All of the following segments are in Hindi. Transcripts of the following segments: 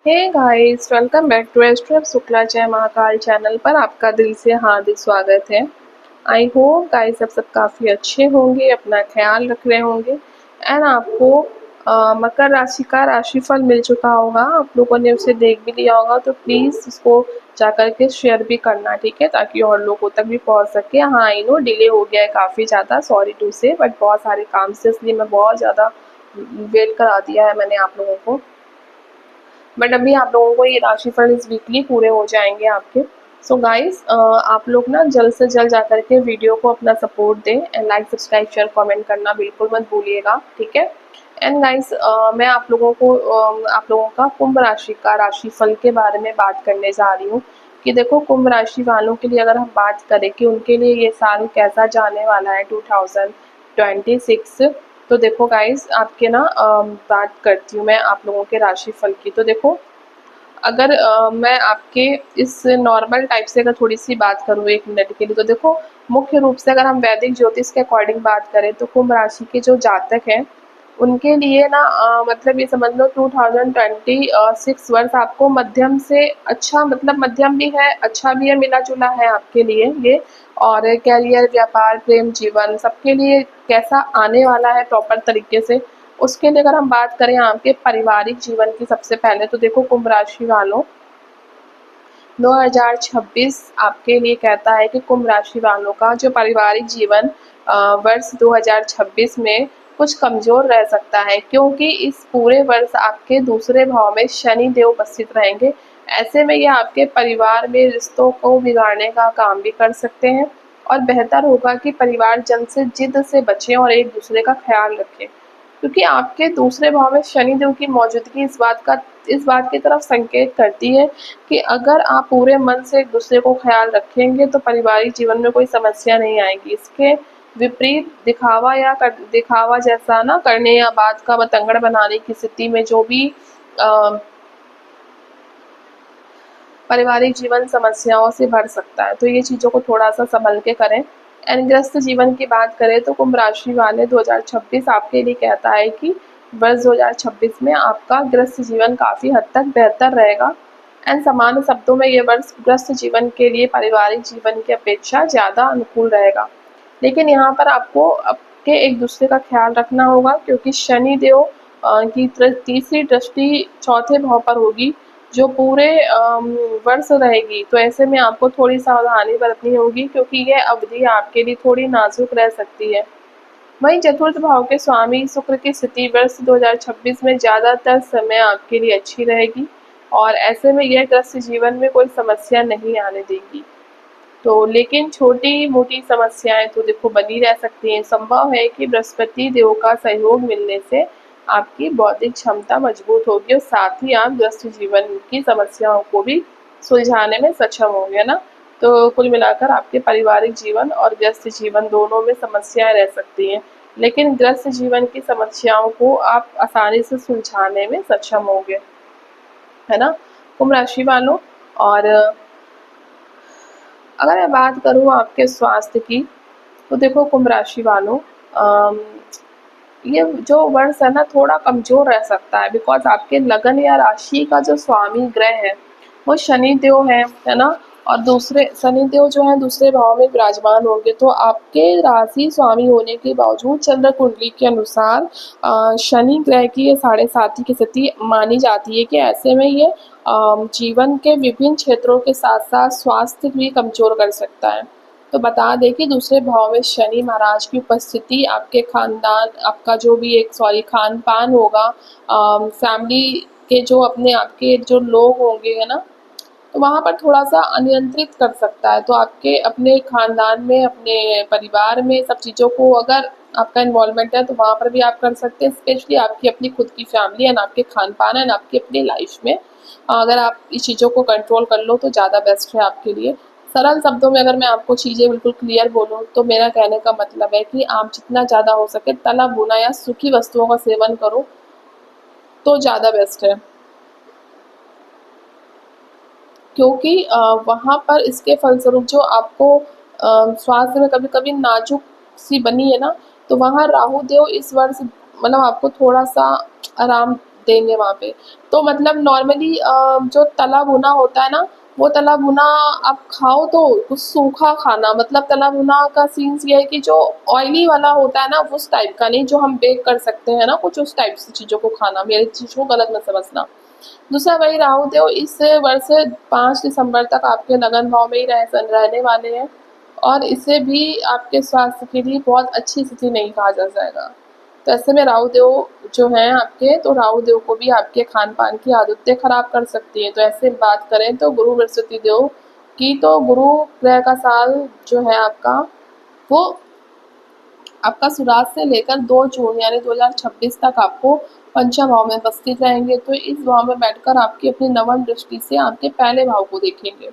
Hey guys, welcome back to Astro Shukla जय महाकाल चैनल पर आपका दिल से हार्दिक स्वागत है। आई होप गाइस आप सब काफ़ी अच्छे होंगे, अपना ख्याल रख रहे होंगे एंड आपको मकर राशि का राशिफल मिल चुका होगा। आप लोगों ने उसे देख भी लिया होगा, तो प्लीज़ उसको जाकर के शेयर भी करना, ठीक है, ताकि और लोगों तक भी पहुंच सके। हाँ, आई नो डिले हो गया है काफ़ी ज़्यादा, सॉरी टू से, बट बहुत सारे काम से इसलिए मैं बहुत ज़्यादा वेट करा दिया है मैंने आप लोगों को। बट अभी आप लोगों को ये राशिफल इस वीकली पूरे हो जाएंगे आपके। सो गाइस, आप लोग ना जल्द से जल्द जाकर के वीडियो को अपना सपोर्ट दें and like subscribe share comment करना बिल्कुल मत भूलिएगा, ठीक है। एंड गाइस, मैं आप लोगों को आप लोगों का कुंभ राशि का राशिफल के बारे में बात करने जा रही हूँ कि देखो, कुंभ राशि वालों के लिए अगर हम बात करें कि उनके लिए ये साल कैसा जाने वाला है 2026। तो देखो गाइस, आपके ना बात करती हूँ मैं आप लोगों के राशिफल की। तो देखो, अगर मैं आपके इस नॉर्मल टाइप से अगर थोड़ी सी बात करूँ 1 मिनट के लिए, तो देखो, मुख्य रूप से अगर हम वैदिक ज्योतिष के अकॉर्डिंग बात करें तो कुंभ राशि के जो जातक हैं उनके लिए ना मतलब ये समझ लो 2026 वर्ष आपको मध्यम से अच्छा, मतलब मध्यम भी है, अच्छा भी है, मिला जुला है आपके लिए ये। और कैरियर, व्यापार, प्रेम जीवन सबके लिए कैसा आने वाला है प्रॉपर तरीके से, उसके लिए अगर हम बात करें आपके पारिवारिक जीवन की, सबसे पहले तो देखो कुंभ राशि वालों, 2026 आपके लिए कहता है कि कुंभ राशि वालों का जो पारिवारिक जीवन वर्ष 2026 में कुछ कमजोर रह सकता है, क्योंकि इस पूरे वर्ष आपके दूसरे भाव में शनि देव उपस्थित रहेंगे। ऐसे में ये आपके परिवार में रिश्तों को बिगाड़ने का काम भी कर सकते हैं, और बेहतर होगा कि परिवार जन से जिद से बचें और एक दूसरे का ख्याल रखें, क्योंकि आपके दूसरे भाव में शनिदेव की मौजूदगी इस बात की तरफ संकेत करती है कि अगर आप पूरे मन से एक दूसरे को ख्याल रखेंगे तो पारिवारिक जीवन में कोई समस्या नहीं आएगी। इसके विपरीत दिखावा जैसा ना करने या बात का बतंगड़ बनाने की स्थिति में जो भी अ, पारिवारिक जीवन समस्याओं से भर सकता है, तो ये चीज़ों को थोड़ा सा संभल के करें। एंड ग्रस्त जीवन की बात करें तो कुंभ राशि वाले 2026 आपके लिए कहता है कि वर्ष 2026 में आपका ग्रस्त जीवन काफ़ी हद तक बेहतर रहेगा। एंड सामान्य शब्दों में ये वर्ष ग्रस्त जीवन के लिए पारिवारिक जीवन की अपेक्षा ज़्यादा अनुकूल रहेगा, लेकिन यहाँ पर आपको आपके एक दूसरे का ख्याल रखना होगा, क्योंकि शनि देव की तीसरी दृष्टि चौथे भाव पर होगी जो पूरे वर्ष रहेगी। तो ऐसे में आपको थोड़ी सावधानी बरतनी होगी, क्योंकि यह अवधि आपके लिए थोड़ी नाजुक रह सकती है। वहीं चतुर्थ भाव के स्वामी शुक्र की स्थिति वर्ष 2026 में ज़्यादातर समय आपके लिए अच्छी रहेगी, और ऐसे में यह ग्रस्त जीवन में कोई समस्या नहीं आने देगी। तो लेकिन छोटी मोटी समस्याएं तो देखो बनी रह सकती हैं। संभव है कि बृहस्पति देव का सहयोग मिलने से आपकी बौद्धिक क्षमता मजबूत होगी, और साथ ही आप ग्रस्त जीवन की समस्याओं को भी सुलझाने में सक्षम होंगे ना। तो कुल मिलाकर आपके पारिवारिक जीवन और ग्रस्त जीवन दोनों में समस्याएं रह सकती हैं, लेकिन ग्रस्त जीवन की समस्याओं को आप आसानी से सुलझाने में सक्षम होंगे, है ना, कुंभ राशि वालों। और अगर मैं बात करूँ आपके स्वास्थ्य की, तो देखो कुंभ राशि वालों, अम, ये जो वर्ष है ना थोड़ा कमजोर रह सकता है, बिकॉज आपके लगन या राशि का जो स्वामी ग्रह है वो शनि देव है ना। और दूसरे शनि देव जो है दूसरे भाव में विराजमान होंगे, तो आपके राशि स्वामी होने के बावजूद चंद्र कुंडली के अनुसार शनि ग्रह की ये 7.5 की स्थिति मानी जाती है कि ऐसे में ये जीवन के विभिन्न क्षेत्रों के साथ साथ स्वास्थ्य भी कमजोर कर सकता है। तो बता दें कि दूसरे भाव में शनि महाराज की उपस्थिति आपके खानदान, आपका जो भी एक सॉरी खान पान होगा, फैमिली के जो अपने आपके जो लोग होंगे, है ना, तो वहाँ पर थोड़ा सा अनियंत्रित कर सकता है। तो आपके अपने खानदान में, अपने परिवार में सब चीज़ों को अगर आपका इन्वॉल्वमेंट है तो वहाँ पर भी आप कर सकते हैं, स्पेशली आपकी अपनी खुद की फैमिली एंड आपके खान पान एंड आपकी अपनी लाइफ में अगर आप इस चीज़ों को कंट्रोल कर लो तो ज़्यादा बेस्ट है आपके लिए। सरल शब्दों में अगर मैं आपको चीज़ें बिल्कुल क्लियर बोलूँ तो मेरा कहने का मतलब है कि आप जितना ज़्यादा हो सके तला भुना या सूखी वस्तुओं का सेवन करो तो ज़्यादा बेस्ट है, क्योंकि वहाँ पर इसके फलस्वरूप जो आपको स्वास्थ्य में कभी कभी नाजुक सी बनी है ना, तो वहाँ राहु देव इस वर्ष मतलब आपको थोड़ा सा आराम देंगे वहाँ पे। तो मतलब नॉर्मली जो तला भुना होता है ना, वो तला भुना आप खाओ तो कुछ सूखा खाना, मतलब तला भुना का सीन्स ये है कि जो ऑयली वाला होता है ना, उस टाइप का नहीं, जो हम बेक कर सकते हैं ना कुछ, उस टाइप से चीज़ों को खाना। मेरी चीज़ को गलत मत समझना। दूसरा वही राहु देव इस वर्ष 5 दिसंबर तक आपके लगन भाव में ही रहने वाले हैं, और इसे भी आपके स्वास्थ्य के लिए बहुत अच्छी स्थिति नहीं कहा जा जाएगा। तो ऐसे में राहु देव जो हैं आपके, तो राहु देव को भी आपके खान पान की आदतें खराब कर सकती हैं। तो ऐसे बात करें तो गुरु बृहस्पति देव की, तो गुरु ग्रह का साल जो है आपका, वो आपका शुरुआत से लेकर 2 जून यानी 2026 तक आपको पंचम भाव में उपस्थित रहेंगे। तो इस भाव में बैठकर आपकी अपनी नवम दृष्टि से आपके पहले भाव को देखेंगे।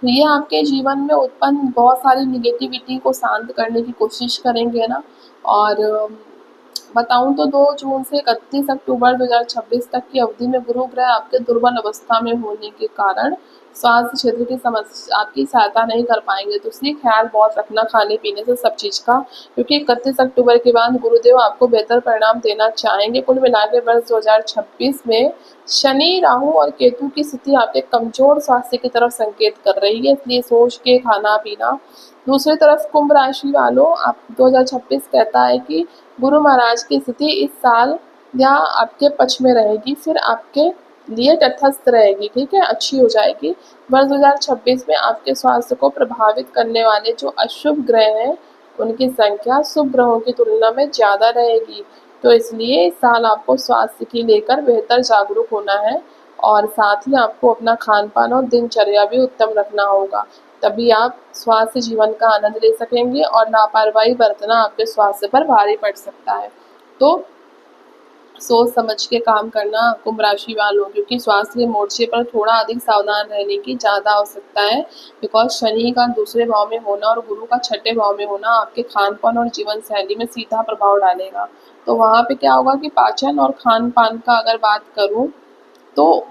ये आपके जीवन में उत्पन्न बहुत सारी निगेटिविटी को शांत करने की कोशिश करेंगे ना। और बताऊं तो 2 जून से 31 अक्टूबर 2026 तक की अवधि में गुरु ग्रह आपके दुर्बल अवस्था में होने के कारण स्वास्थ्य क्षेत्र की समस्या आपकी सहायता नहीं कर पाएंगे। तो इसलिए ख्याल बहुत रखना खाने पीने से, सब चीज़ का, क्योंकि 31 अक्टूबर के बाद गुरुदेव आपको बेहतर परिणाम देना चाहेंगे। कुल मिला के वर्ष 2026 में शनि, राहु और केतु की स्थिति आपके कमजोर स्वास्थ्य की तरफ संकेत कर रही है, इसलिए सोच के खाना पीना। दूसरी तरफ कुंभ राशि वालों, आप 2026 कहता है कि गुरु महाराज की स्थिति इस साल या आपके पक्ष में रहेगी, फिर आपके लिए तटस्थ रहेगी, ठीक है, अच्छी हो जाएगी। वर्ष 2026 में आपके स्वास्थ्य को प्रभावित करने वाले जो अशुभ ग्रह हैं, उनकी संख्या शुभ ग्रहों की तुलना में ज़्यादा रहेगी। तो इसलिए इस साल आपको स्वास्थ्य की लेकर बेहतर जागरूक होना है, और साथ ही आपको अपना खान पान और दिनचर्या भी उत्तम रखना होगा, तभी आप स्वास्थ्य जीवन का आनंद ले सकेंगे, और लापरवाही बरतना आपके स्वास्थ्य पर भारी पड़ सकता है। तो सोच समझ के काम करना कुंभ राशि वालों, क्योंकि स्वास्थ्य के मोर्चे पर थोड़ा अधिक सावधान रहने की ज़्यादा आवश्यकता है। बिकॉज शनि का दूसरे भाव में होना और गुरु का छठे भाव में होना आपके खान पान और जीवन शैली में सीधा प्रभाव डालेगा। तो वहाँ पे क्या होगा कि पाचन और खान पान का अगर बात करूँ, तो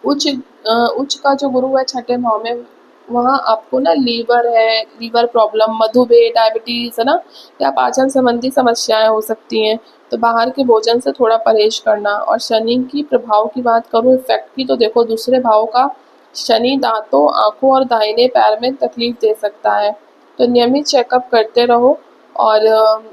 उच्च का जो गुरु है छठे भाव में, वहाँ आपको ना लीवर है, लीवर प्रॉब्लम, मधुमेह, डायबिटीज़ है ना, या पाचन संबंधी समस्याएं हो सकती हैं। तो बाहर के भोजन से थोड़ा परहेज करना। और शनि की प्रभाव की बात करूँ, इफेक्ट की, तो देखो दूसरे भाव का शनि दांतों, आंखों और दाहिने पैर में तकलीफ दे सकता है। तो नियमित चेकअप करते रहो। और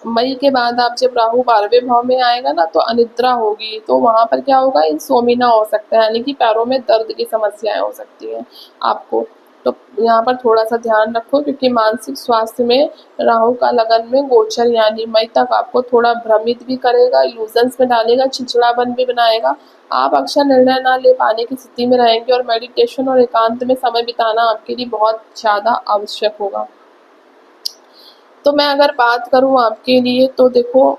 मई के बाद आप जब राहु 12वें भाव में आएगा ना, तो अनिद्रा होगी, तो वहाँ पर क्या होगा, इंसोमिना हो सकता है, यानी कि पैरों में दर्द की समस्याएं हो सकती हैं आपको। तो यहाँ पर थोड़ा सा ध्यान रखो, क्योंकि मानसिक स्वास्थ्य में राहु का लगन में गोचर यानी मई तक आपको थोड़ा भ्रमित भी करेगा, इल्यूजन्स में डालेगा, चिड़चिड़ापन भी बनाएगा। आप अक्सर निर्णय ना ले पाने की स्थिति में रहेंगे, और मेडिटेशन और एकांत में समय बिताना आपके लिए बहुत ज़्यादा आवश्यक होगा। तो मैं अगर बात करूँ आपके लिए, तो देखो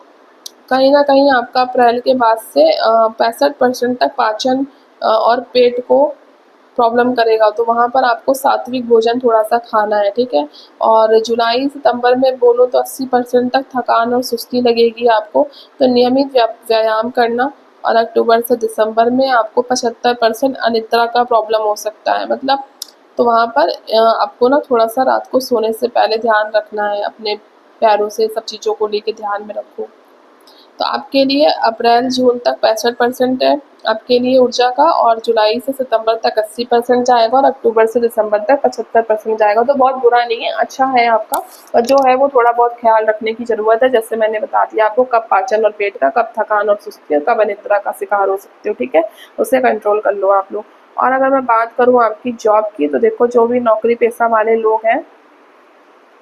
कहीं ना कहीं आपका अप्रैल के बाद से 65% तक पाचन और पेट को प्रॉब्लम करेगा। तो वहाँ पर आपको सात्विक भोजन थोड़ा सा खाना है, ठीक है। और जुलाई सितंबर में बोलो तो 80% तक थकान और सुस्ती लगेगी आपको। तो नियमित व्यायाम करना। और अक्टूबर से दिसंबर में आपको 75% अनिद्रा का प्रॉब्लम हो सकता है, मतलब। तो वहाँ पर आपको ना थोड़ा सा रात को सोने से पहले ध्यान रखना है, अपने पैरों से सब चीज़ों को लेके ध्यान में रखो। तो आपके लिए अप्रैल जून तक 65% है आपके लिए ऊर्जा का, और जुलाई से सितंबर तक 80% जाएगा, और अक्टूबर से दिसंबर तक 75% जाएगा। तो बहुत बुरा नहीं है, अच्छा है आपका, पर जो है वो थोड़ा बहुत ख्याल रखने की ज़रूरत है। जैसे मैंने बता दिया आपको, कब पाचन और पेट का, कब थकान और सुस्ती, और कब अनिद्रा का शिकार हो सकते हो, ठीक है। उसे कंट्रोल कर लो आप लोग। और अगर मैं बात करूँ आपकी जॉब की, तो देखो जो भी नौकरी पेशा वाले लोग हैं,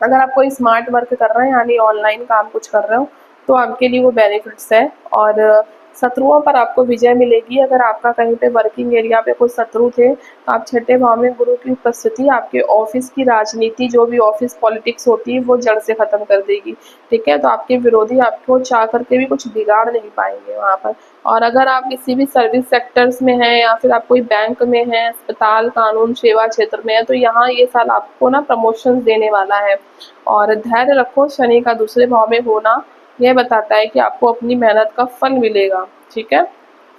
अगर आप कोई स्मार्ट वर्क कर रहे हैं यानी ऑनलाइन काम कुछ कर रहे हो, तो आपके लिए वो बेनिफिट्स है। और शत्रुओं पर आपको विजय मिलेगी। अगर आपका कहीं पे वर्किंग एरिया पे कोई शत्रु थे, तो आप छठे भाव में गुरु की उपस्थिति आपके ऑफिस की राजनीति, जो भी ऑफिस पॉलिटिक्स होती है, वो जड़ से खत्म कर देगी, ठीक है। तो आपके विरोधी आपको चाह करके भी कुछ बिगाड़ नहीं पाएंगे वहाँ पर। और अगर आप किसी भी सर्विस सेक्टर्स में हैं, या फिर आप कोई बैंक में हैं, अस्पताल, कानून सेवा क्षेत्र में है, तो यहाँ ये साल आपको ना प्रमोशन देने वाला है। और धैर्य रखो, शनि का दूसरे भाव में होना यह बताता है कि आपको अपनी मेहनत का फल मिलेगा, ठीक है।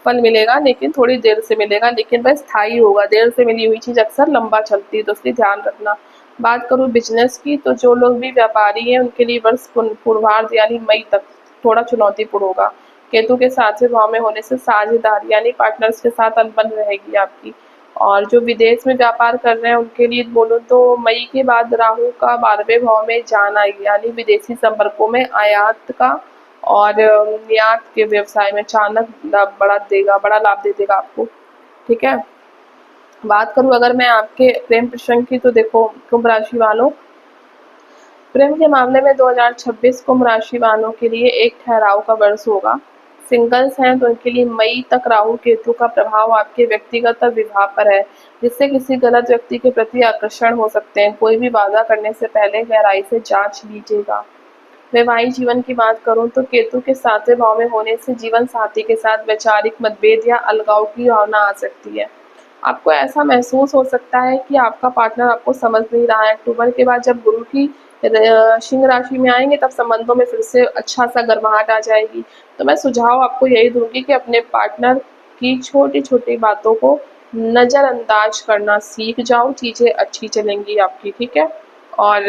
फल मिलेगा, लेकिन थोड़ी देर से मिलेगा, लेकिन वह स्थायी होगा। देर से मिली हुई चीज़ अक्सर लंबा चलती है, तो इसलिए ध्यान रखना। बात करूँ बिजनेस की, तो जो लोग भी व्यापारी हैं, उनके लिए वर्ष पूर्वार्ध यानी मई तक थोड़ा चुनौतीपूर्ण होगा। केतु के 7वें भाव में होने से साझेदारी यानी पार्टनर्स के साथ अनबन रहेगी आपकी। और जो विदेश में व्यापार कर रहे हैं उनके लिए बोलूँ तो मई के बाद राहु का 12वें भाव में जाना यानी विदेशी संपर्कों में आयात का और निर्यात के व्यवसाय में अचानक बड़ा लाभ दे देगा आपको। ठीक है, बात करूँ अगर मैं आपके प्रेम प्रसंग की तो देखो कुंभ राशि वालों, प्रेम के मामले में 2026 कुंभ राशि वालों के लिए एक ठहराव का वर्ष होगा। सिंगल्स हैं तो उनके लिए मई तक राहु केतु का प्रभाव आपके व्यक्तिगत विवाह पर है, जिससे किसी गलत व्यक्ति के प्रति आकर्षण हो सकते हैं। कोई भी वादा करने से पहले गहराई से जांच लीजिएगा। वैवाहिक जीवन की बात करूं तो केतु के 7वें भाव में होने से जीवन साथी के साथ वैचारिक मतभेद या अलगाव की भावना आ सकती है। आपको ऐसा महसूस हो सकता है कि आपका पार्टनर आपको समझ नहीं रहा है। अक्टूबर के बाद जब गुरु की सिंह राशि में आएंगे तब संबंधों में फिर से अच्छा सा गर्माहट आ जाएगी। तो मैं सुझाव आपको यही दूंगी कि अपने पार्टनर की छोटी छोटी बातों को नज़रअंदाज करना सीख जाओ, चीज़ें अच्छी चलेंगी आपकी। ठीक है, और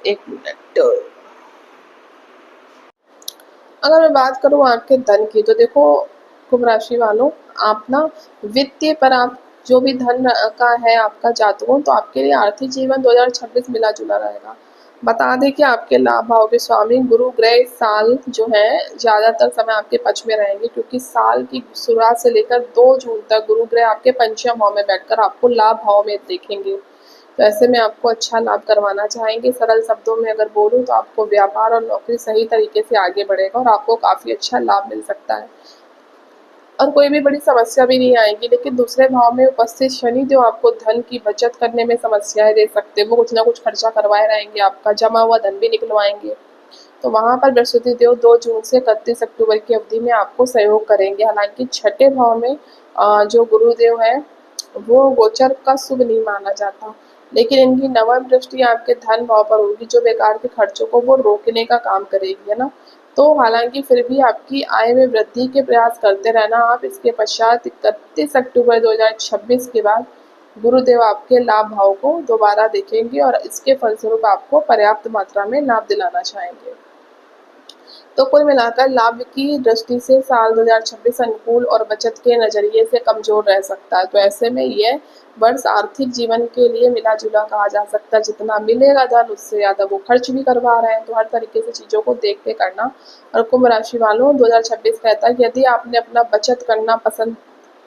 एक मिनट, अगर मैं बात करूँ आपके धन की तो देखो कुंभ राशि वालों, आप ना वित्तीय पर आप जो भी धन का है आपका जातकों, तो आपके लिए आर्थिक जीवन 2026 मिला जुला रहेगा। बता दें कि आपके लाभ भाव के स्वामी गुरु ग्रह इस साल जो है ज़्यादातर समय आपके पक्ष में रहेंगे, क्योंकि साल की शुरुआत से लेकर 2 जून तक गुरु ग्रह आपके पंचम भाव में बैठकर आपको लाभ भाव में देखेंगे। तो ऐसे में आपको अच्छा लाभ करवाना चाहेंगे। सरल शब्दों में अगर बोलूँ तो आपको व्यापार और नौकरी सही तरीके से आगे बढ़ेगा और आपको काफ़ी अच्छा लाभ मिल सकता है और कोई भी बड़ी समस्या भी नहीं आएगी। लेकिन दूसरे भाव में उपस्थित शनि जो आपको धन की बचत करने में समस्याएं दे सकते हैं, वो कुछ ना कुछ खर्चा करवाए रहेंगे, आपका जमा हुआ धन भी निकलवाएंगे। तो वहाँ पर बृहस्पति देव 2 जून से 31 अक्टूबर की अवधि में आपको सहयोग करेंगे। हालांकि छठे भाव में जो गुरुदेव है वो गोचर का शुभ नहीं माना जाता, लेकिन इनकी नवम दृष्टि आपके धन भाव पर होगी जो बेकार के खर्चों को वो रोकने का काम करेगी, है ना। तो हालांकि फिर भी आपकी आय में वृद्धि के प्रयास करते रहना आप। इसके पश्चात 31 अक्टूबर 2026 के बाद गुरुदेव आपके लाभ भाव को दोबारा देखेंगे और इसके फलस्वरूप आपको पर्याप्त मात्रा में लाभ दिलाना चाहेंगे। तो कुल मिलाकर लाभ की दृष्टि से साल 2026 अनुकूल और बचत के नजरिए से कमजोर रह सकता है। तो ऐसे में यह वर्ष आर्थिक जीवन के लिए मिला जुला कहा जा सकता है। जितना मिलेगा धन उससे ज़्यादा वो खर्च भी करवा रहे हैं, तो हर तरीके से चीज़ों को देख के करना। और कुंभ राशि वालों 2026 कहता है कि यदि आपने अपना बचत करना पसंद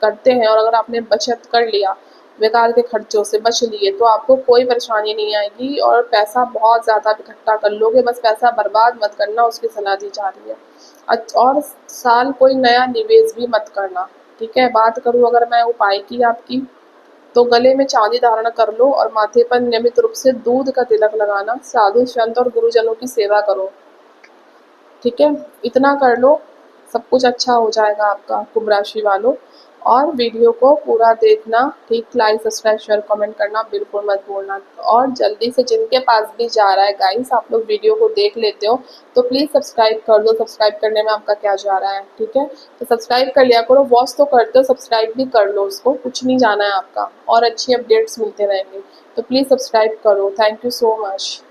करते हैं और अगर आपने बचत कर लिया, बेकार के खर्चों से बच लिए, तो आपको कोई परेशानी नहीं आएगी और पैसा बहुत ज़्यादा इकट्ठा कर लोगे। बस पैसा बर्बाद मत करना, उसकी सलाह दी जा रही है। और साल कोई नया निवेश भी मत करना। ठीक है, बात करूँ अगर मैं उपाय की आपकी, तो गले में चांदी धारण कर लो और माथे पर नियमित रूप से दूध का तिलक लगाना। साधु संत और गुरुजनों की सेवा करो। ठीक है, इतना कर लो, सब कुछ अच्छा हो जाएगा आपका कुंभ राशि वालों। और वीडियो को पूरा देखना, ठीक, लाइक सब्सक्राइब शेयर कमेंट करना बिल्कुल मत भूलना। और जल्दी से जिनके पास भी जा रहा है गाइस, आप लोग वीडियो को देख लेते हो तो प्लीज़ सब्सक्राइब कर दो। सब्सक्राइब करने में आपका क्या जा रहा है, ठीक है, तो सब्सक्राइब कर लिया करो। वॉच तो करते हो, सब्सक्राइब भी कर लो, उसको कुछ नहीं जाना है आपका और अच्छी अपडेट्स मिलते रहेंगे। तो प्लीज़ सब्सक्राइब करो। Thank you so much.